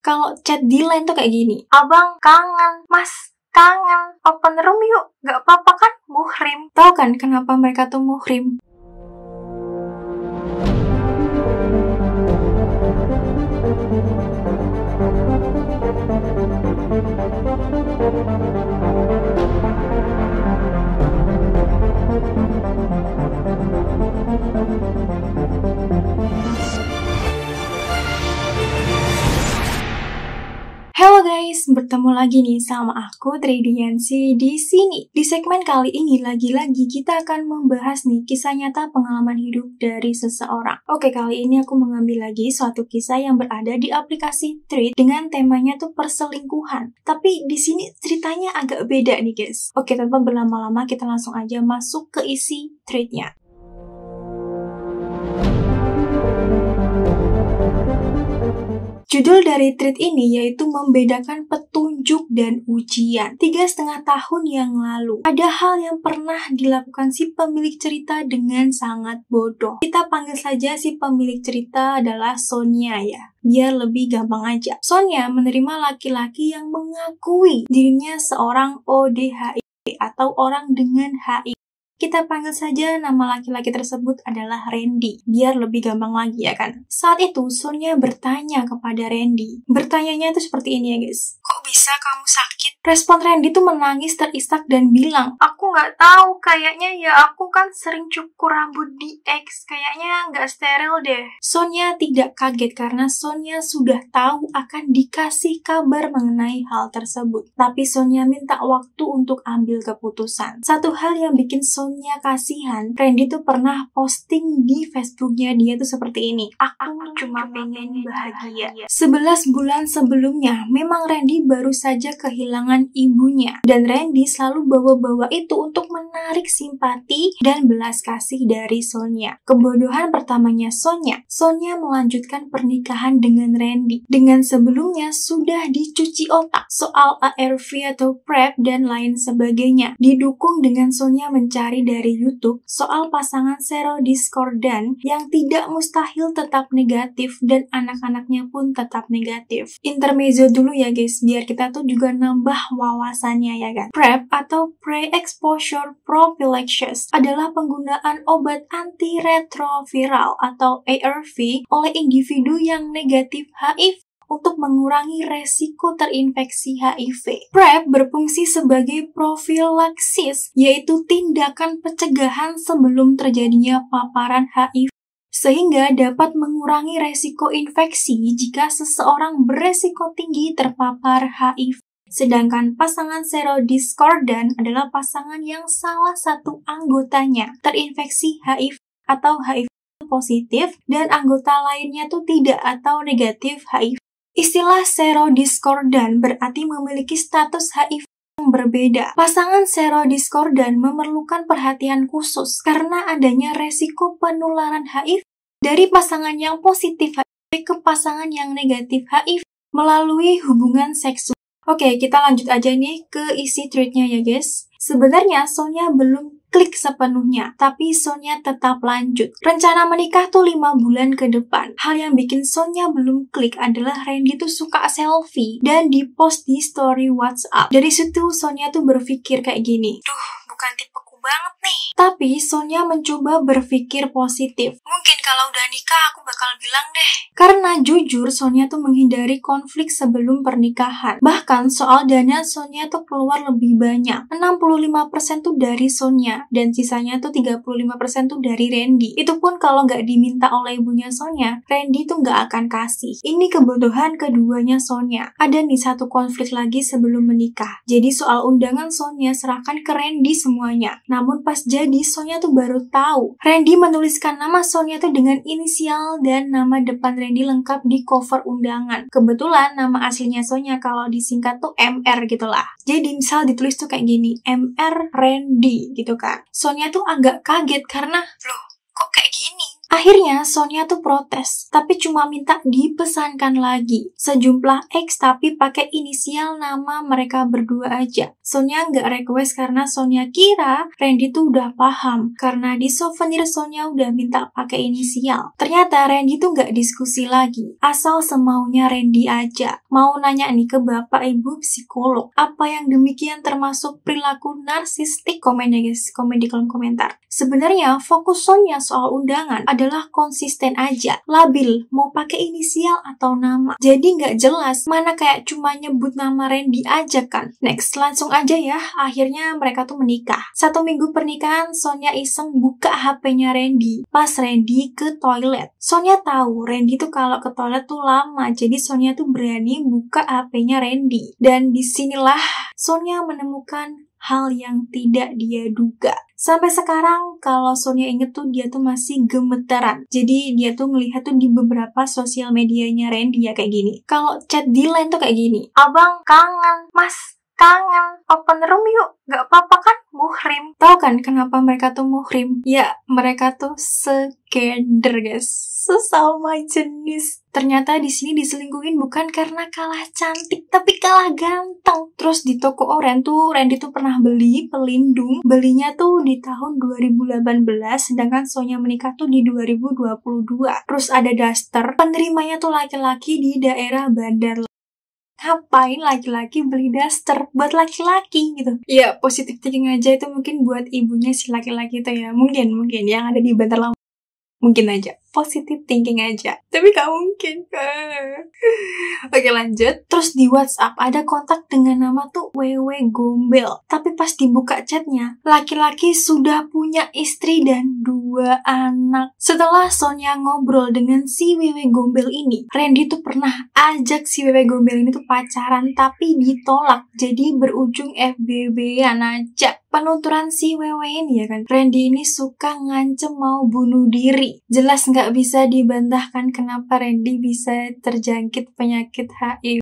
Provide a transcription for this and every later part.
Kalau chat di line tuh kayak gini, abang kangen, mas kangen, open room yuk, gak apa-apa kan, muhrim. Tahu kan kenapa mereka tuh muhrim? Halo guys, bertemu lagi nih sama aku Tridiansi di sini. Di segmen kali ini lagi-lagi kita akan membahas nih kisah nyata pengalaman hidup dari seseorang. Oke, kali ini aku mengambil lagi suatu kisah yang berada di aplikasi Threads dengan temanya tuh perselingkuhan. Tapi di sini ceritanya agak beda nih guys. Oke, tanpa berlama-lama kita langsung aja masuk ke isi thread-nya. Judul dari thread ini yaitu membedakan petunjuk dan ujian. 3,5 tahun yang lalu, ada hal yang pernah dilakukan si pemilik cerita dengan sangat bodoh. Kita panggil saja si pemilik cerita adalah Sonia ya, biar lebih gampang aja. Sonia menerima laki-laki yang mengakui dirinya seorang ODHIV atau orang dengan HIV. Kita panggil saja nama laki-laki tersebut adalah Randy, biar lebih gampang lagi ya kan. Saat itu Sonia bertanya kepada Randy. Bertanyanya itu seperti ini ya guys. Kok bisa kamu sakit? Respon Randy tuh menangis terisak dan bilang, aku nggak tahu, kayaknya ya aku kan sering cukur rambut di X, kayaknya nggak steril deh. Sonia tidak kaget karena Sonia sudah tahu akan dikasih kabar mengenai hal tersebut. Tapi Sonia minta waktu untuk ambil keputusan. Satu hal yang bikin Sonia kasihan, Randy tuh pernah posting di Facebooknya dia tuh seperti ini. Aku cuma pengen bahagia. 11 bulan sebelumnya, memang Randy baru saja kehilangan ibunya. Dan Randy selalu bawa-bawa itu untuk menarik simpati dan belas kasih dari Sonia. Kebodohan pertamanya Sonia melanjutkan pernikahan dengan Randy. Dengan sebelumnya sudah dicuci otak soal ARV atau PrEP dan lain sebagainya. Didukung dengan Sonia mencari dari YouTube soal pasangan serodiskordan yang tidak mustahil tetap negatif dan anak-anaknya pun tetap negatif. Intermezzo dulu ya guys, biar kita tuh juga nambah wawasannya ya kan. PrEP atau Pre-Exposure Prophylaxis adalah penggunaan obat antiretroviral atau ARV oleh individu yang negatif HIV untuk mengurangi resiko terinfeksi HIV. PrEP berfungsi sebagai profilaksis, yaitu tindakan pencegahan sebelum terjadinya paparan HIV, sehingga dapat mengurangi resiko infeksi jika seseorang beresiko tinggi terpapar HIV. Sedangkan pasangan serodiskordan adalah pasangan yang salah satu anggotanya terinfeksi HIV atau HIV positif dan anggota lainnya tuh tidak atau negatif HIV. Istilah serodiskordan berarti memiliki status HIV yang berbeda. Pasangan serodiskordan memerlukan perhatian khusus karena adanya resiko penularan HIV dari pasangan yang positif HIV ke pasangan yang negatif HIV melalui hubungan seksual. Oke, kita lanjut aja nih ke isi thread-nya ya guys. Sebenarnya Sonia belum klik sepenuhnya, tapi Sonia tetap lanjut. Rencana menikah tuh 5 bulan ke depan. Hal yang bikin Sonia belum klik adalah Randy tuh suka selfie dan di-post di story WhatsApp. Dari situ Sonia tuh berpikir kayak gini, duh, bukan tipeku banget nih. Tapi Sonia mencoba berpikir positif. Mungkin kalau udah nikah aku bakal bilang deh. Karena jujur Sonia tuh menghindari konflik sebelum pernikahan. Bahkan soal dana Sonia tuh keluar lebih banyak. 65% tuh dari Sonia dan sisanya tuh 35% tuh dari Randy. Itu pun kalau nggak diminta oleh ibunya Sonia, Randy tuh nggak akan kasih. Ini kebutuhan keduanya Sonia. Ada nih satu konflik lagi sebelum menikah. Jadi soal undangan Sonia serahkan ke Randy semuanya. Namun pas jadi Sonia tuh baru tahu Randy menuliskan nama Sonia tuh dengan inisial dan nama depan Randy lengkap di cover undangan. Kebetulan nama aslinya Sonia kalau disingkat tuh MR gitulah. Jadi misal ditulis tuh kayak gini, MR Randy gitu kan. Sonia tuh agak kaget karena, loh kok kayak gini? Akhirnya Sonia tuh protes, tapi cuma minta dipesankan lagi sejumlah X tapi pakai inisial nama mereka berdua aja. Sonia nggak request karena Sonia kira Randy tuh udah paham karena di souvenir Sonia udah minta pakai inisial. Ternyata Randy tuh nggak diskusi lagi, asal semaunya Randy aja. Mau nanya nih ke bapak ibu psikolog, apa yang demikian termasuk perilaku narsistik? Komen ya guys, komen di kolom komentar. Sebenarnya fokus Sonia soal undangan adalah konsisten aja, labil, mau pakai inisial atau nama. Jadi nggak jelas, mana kayak cuma nyebut nama Randy aja kan. Next, langsung aja ya, akhirnya mereka tuh menikah. 1 minggu pernikahan, Sonia iseng buka HP-nya Randy pas Randy ke toilet. Sonia tahu Randy tuh kalau ke toilet tuh lama, jadi Sonia tuh berani buka HP-nya Randy. Dan disinilah Sonia menemukan hal yang tidak dia duga. Sampai sekarang kalau Sonia inget tuh dia tuh masih gemetaran. Jadi dia tuh ngelihat tuh di beberapa sosial medianya Randy ya kayak gini. Kalau chat di line tuh kayak gini. Abang kangen, mas kangen, open room yuk. Gak apa-apa kan? Muhrim. Tahu kan kenapa mereka tuh muhrim? Ya, mereka tuh segender guys. Sesama jenis. Ternyata di sini diselingkuhin bukan karena kalah cantik, tapi kalah ganteng. Terus di toko Oren tuh, Randy tuh pernah beli pelindung. Belinya tuh di tahun 2018, sedangkan Sonia menikah tuh di 2022. Terus ada daster. Penerimanya tuh laki-laki di daerah Bandar. Ngapain laki-laki beli daster buat laki-laki gitu? Ya, positif thinking aja itu mungkin buat ibunya si laki-laki itu ya. Mungkin yang ada di Bantar Lampung. Mungkin aja. Positive thinking aja. Tapi gak mungkin. Oke lanjut. Terus di WhatsApp ada kontak dengan nama tuh Wewe Gombel. Tapi pas dibuka chatnya, laki-laki sudah punya istri dan 2 anak. Setelah Sonia ngobrol dengan si Wewe Gombel ini, Randy tuh pernah ajak si Wewe Gombel ini tuh pacaran tapi ditolak. Jadi berujung FBB-an aja. Penuturan si Wewe ini ya kan, Randy ini suka ngancem mau bunuh diri. Jelas nggak bisa dibantahkan kenapa Randy bisa terjangkit penyakit HIV.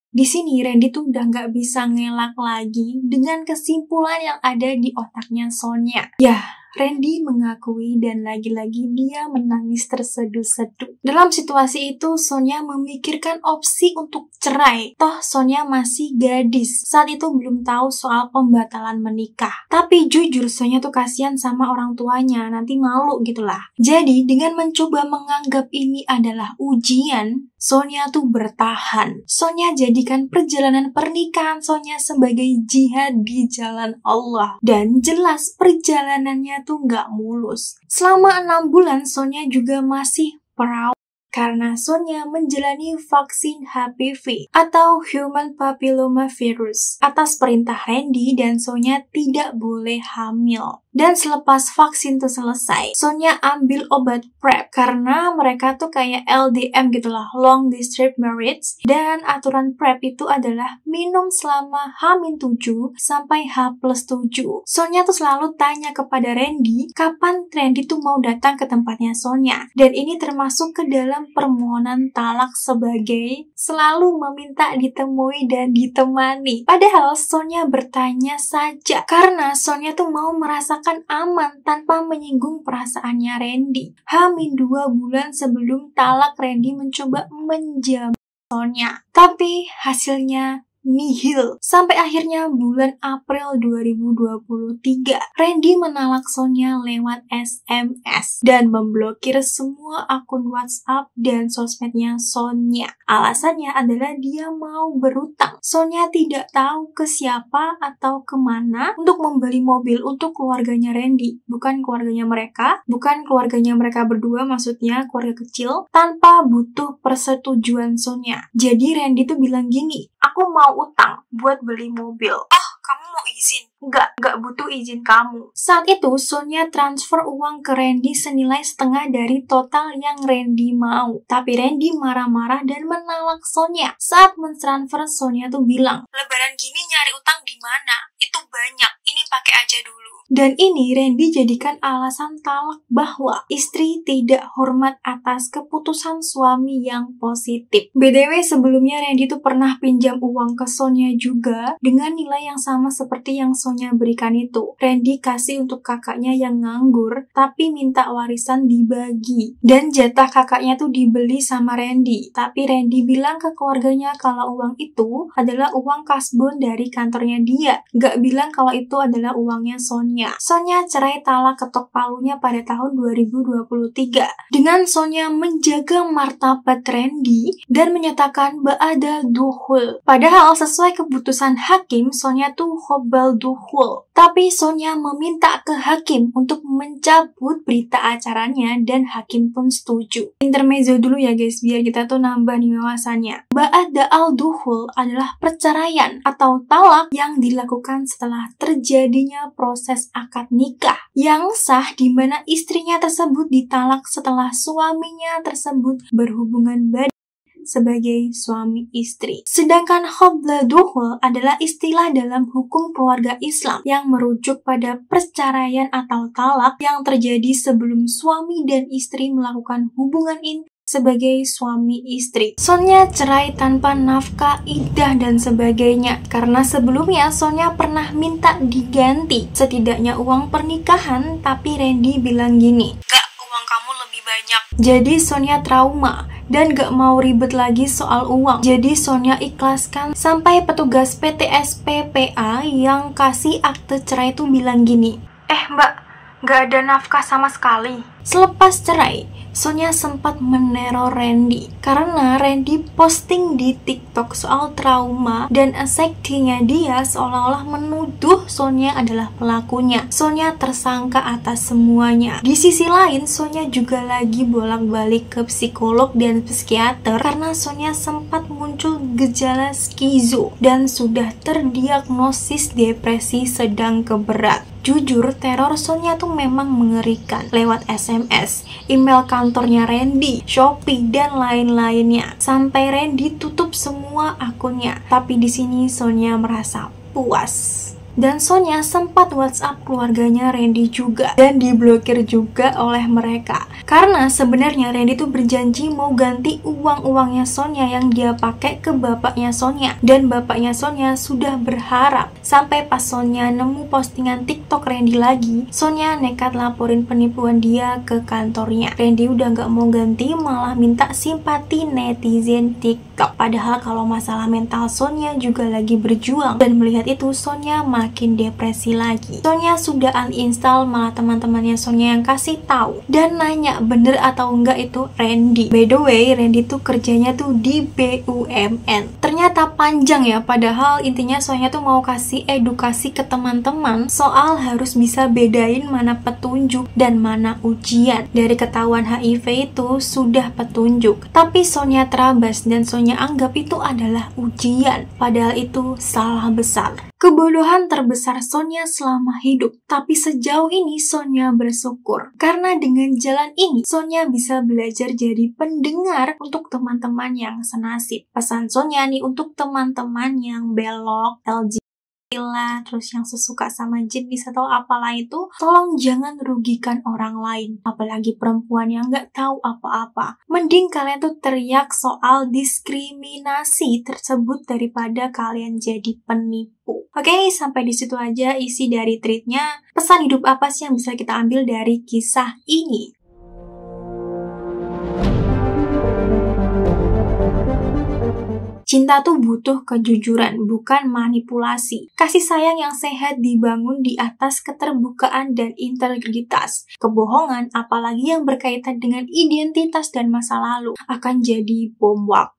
Di sini Randy tuh udah nggak bisa ngelak lagi dengan kesimpulan yang ada di otaknya Sonia. Ya, Randy mengakui dan lagi-lagi dia menangis terseduh-seduh. Dalam situasi itu, Sonia memikirkan opsi untuk cerai. Toh Sonia masih gadis. Saat itu belum tahu soal pembatalan menikah. Tapi jujur Sonia tuh kasihan sama orang tuanya, nanti malu gitulah. Jadi dengan mencoba menganggap ini adalah ujian, Sonia tuh bertahan. Sonia jadikan perjalanan pernikahan Sonia sebagai jihad di jalan Allah. Dan jelas perjalanannya tuh nggak mulus. Selama 6 bulan Sonia juga masih perawan karena Sonia menjalani vaksin HPV atau Human Papilloma Virus atas perintah Randy dan Sonia tidak boleh hamil. Dan selepas vaksin itu selesai, Sonia ambil obat PrEP karena mereka tuh kayak LDM gitulah, long distance marriage. Dan aturan PrEP itu adalah minum selama H-7 sampai H+7. Sonia tuh selalu tanya kepada Randy, kapan Randy tuh mau datang ke tempatnya Sonia. Dan ini termasuk ke dalam permohonan talak sebagai selalu meminta ditemui dan ditemani. Padahal Sonia bertanya saja karena Sonia tuh mau merasakan aman tanpa menyinggung perasaannya Randy. H-2 bulan sebelum talak, Randy mencoba menjamu Sonia. Tapi hasilnya nihil. Sampai akhirnya bulan April 2023, Randy menalak Sonia lewat SMS dan memblokir semua akun WhatsApp dan sosmednya Sonia. Alasannya adalah dia mau berutang. Sonia tidak tahu ke siapa atau kemana untuk membeli mobil untuk keluarganya Randy. Bukan keluarganya mereka berdua, maksudnya keluarga kecil, tanpa butuh persetujuan Sonia. Jadi Randy tuh bilang gini, aku mau utang buat beli mobil. Oh, kamu mau izin? Nggak butuh izin kamu. Saat itu, Sonia transfer uang ke Randy senilai setengah dari total yang Randy mau. Tapi Randy marah-marah dan menalak Sonia. Saat mentransfer, Sonia tuh bilang, lebaran gini nyari utang di mana? Itu banyak, ini pakai aja dulu. Dan ini Randy jadikan alasan talak bahwa istri tidak hormat atas keputusan suami yang positif. BTW sebelumnya Randy tuh pernah pinjam uang ke Sonia juga dengan nilai yang sama seperti yang Sonia Sonia berikan itu. Randy kasih untuk kakaknya yang nganggur, tapi minta warisan dibagi. Dan jatah kakaknya tuh dibeli sama Randy. Tapi Randy bilang ke keluarganya kalau uang itu adalah uang kasbon dari kantornya dia. Gak bilang kalau itu adalah uangnya Sonia. Sonia cerai talak ketok palunya pada tahun 2023. Dengan Sonia menjaga martabat Randy dan menyatakan ba'ada dukhul. Padahal sesuai keputusan hakim, Sonia tuh khobal dukhul. Tapi Sonia meminta ke hakim untuk mencabut berita acaranya dan hakim pun setuju. Intermezzo dulu ya guys, biar kita tuh nambah nih wawasannya. Ba'ada al-dukhul adalah perceraian atau talak yang dilakukan setelah terjadinya proses akad nikah yang sah di mana istrinya tersebut ditalak setelah suaminya tersebut berhubungan badan sebagai suami istri. Sedangkan khobla dukhul adalah istilah dalam hukum keluarga Islam yang merujuk pada perceraian atau talak yang terjadi sebelum suami dan istri melakukan hubungan intim sebagai suami istri. Sonia cerai tanpa nafkah, iddah, dan sebagainya. Karena sebelumnya Sonia pernah minta diganti setidaknya uang pernikahan, tapi Randy bilang gini, "Gak, uang kamu lebih banyak." Jadi Sonia trauma dan gak mau ribet lagi soal uang. Jadi Sonia ikhlaskan sampai petugas PT SPPA yang kasih akte cerai itu bilang gini, "Mbak, gak ada nafkah sama sekali." Selepas cerai, Sonia sempat meneror Randy karena Randy posting di TikTok soal trauma dan anxiety-nya dia seolah-olah menuduh Sonia adalah pelakunya. Sonia tersangka atas semuanya. Di sisi lain, Sonia juga lagi bolak-balik ke psikolog dan psikiater karena Sonia sempat muncul gejala skizo dan sudah terdiagnosis depresi sedang ke berat. Jujur, teror Sonia tuh memang mengerikan lewat SMS, email kantornya Randy, Shopee, dan lain-lainnya. Sampai Randy tutup semua akunnya. Tapi di sini Sonia merasa puas. Dan Sonia sempat WhatsApp keluarganya Randy juga dan diblokir juga oleh mereka. Karena sebenarnya Randy tuh berjanji mau ganti uang-uangnya Sonia yang dia pakai ke bapaknya Sonia. Dan bapaknya Sonia sudah berharap. Sampai pas Sonia nemu postingan TikTok Randy lagi, Sonia nekat laporin penipuan dia ke kantornya. Randy udah gak mau ganti, malah minta simpati netizen TikTok. Padahal kalau masalah mental Sonia juga lagi berjuang. Dan melihat itu Sonia makin depresi lagi. Sonia sudah uninstall, malah teman-temannya Sonia yang kasih tahu dan nanya bener atau enggak itu Randy. By the way, Randy tuh kerjanya tuh di BUMN. Ternyata panjang ya, padahal intinya Sonia tuh mau kasih edukasi ke teman-teman soal harus bisa bedain mana petunjuk dan mana ujian. Dari ketahuan HIV itu sudah petunjuk, tapi Sonia terabas dan Sonia anggap itu adalah ujian. Padahal itu salah besar. Kebodohan terbesar Sonia selama hidup. Tapi sejauh ini Sonia bersyukur. Karena dengan jalan ini, Sonia bisa belajar jadi pendengar untuk teman-teman yang senasib. Pesan Sonia nih untuk teman-teman yang belok, terus yang sesuka sama jenis atau apalah itu, tolong jangan rugikan orang lain, apalagi perempuan yang nggak tahu apa-apa. Mending kalian tuh teriak soal diskriminasi tersebut daripada kalian jadi penipu. Oke, sampai di situ aja isi dari tweetnya. Pesan hidup apa sih yang bisa kita ambil dari kisah ini? Cinta tuh butuh kejujuran, bukan manipulasi. Kasih sayang yang sehat dibangun di atas keterbukaan dan integritas. Kebohongan, apalagi yang berkaitan dengan identitas dan masa lalu, akan jadi bom waktu.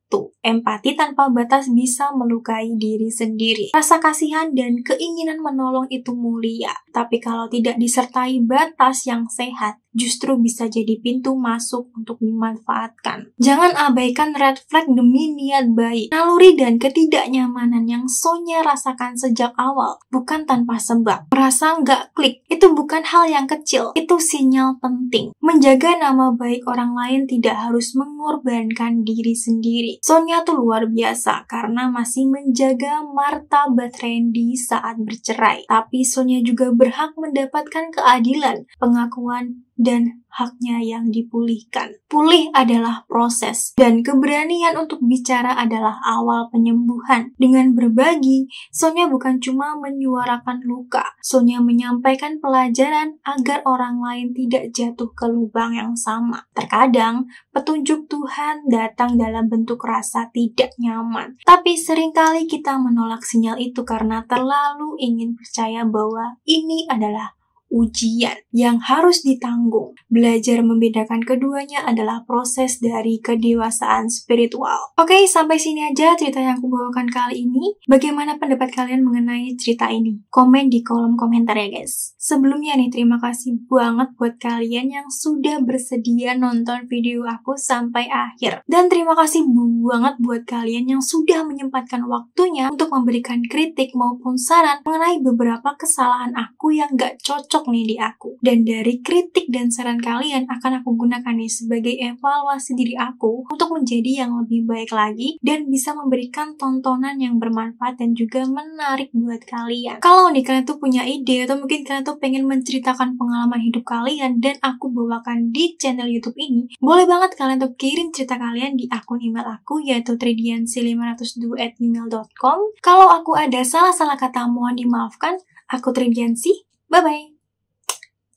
Empati tanpa batas bisa melukai diri sendiri. Rasa kasihan dan keinginan menolong itu mulia. Tapi kalau tidak disertai batas yang sehat, justru bisa jadi pintu masuk untuk dimanfaatkan. Jangan abaikan red flag demi niat baik. Naluri dan ketidaknyamanan yang Sonia rasakan sejak awal, bukan tanpa sebab. Merasa nggak klik, itu bukan hal yang kecil, itu sinyal penting. Menjaga nama baik orang lain tidak harus mengorbankan diri sendiri. Sonia tuh luar biasa karena masih menjaga martabat Randy saat bercerai. Tapi Sonia juga berhak mendapatkan keadilan, pengakuan, dan haknya yang dipulihkan. Pulih adalah proses, dan keberanian untuk bicara adalah awal penyembuhan. Dengan berbagi, Sonia bukan cuma menyuarakan luka, Sonia menyampaikan pelajaran agar orang lain tidak jatuh ke lubang yang sama. Terkadang, petunjuk Tuhan datang dalam bentuk rasa tidak nyaman, tapi seringkali kita menolak sinyal itu karena terlalu ingin percaya bahwa ini adalah ujian yang harus ditanggung. Belajar membedakan keduanya adalah proses dari kedewasaan spiritual. Oke, sampai sini aja cerita yang aku bawakan kali ini. Bagaimana pendapat kalian mengenai cerita ini? Komen di kolom komentar ya guys. Sebelumnya nih, terima kasih banget buat kalian yang sudah bersedia nonton video aku sampai akhir. Dan terima kasih banget buat kalian yang sudah menyempatkan waktunya untuk memberikan kritik maupun saran mengenai beberapa kesalahan aku yang gak cocok nih di aku. Dan dari kritik dan saran kalian akan aku gunakan nih sebagai evaluasi diri aku untuk menjadi yang lebih baik lagi dan bisa memberikan tontonan yang bermanfaat dan juga menarik buat kalian. Kalau nih kalian tuh punya ide atau mungkin kalian tuh pengen menceritakan pengalaman hidup kalian dan aku bawakan di channel YouTube ini, boleh banget kalian tuh kirim cerita kalian di akun email aku yaitu tridiansi502@gmail.com. Kalau aku ada salah-salah kata mohon dimaafkan. Aku Tridiansi, bye-bye.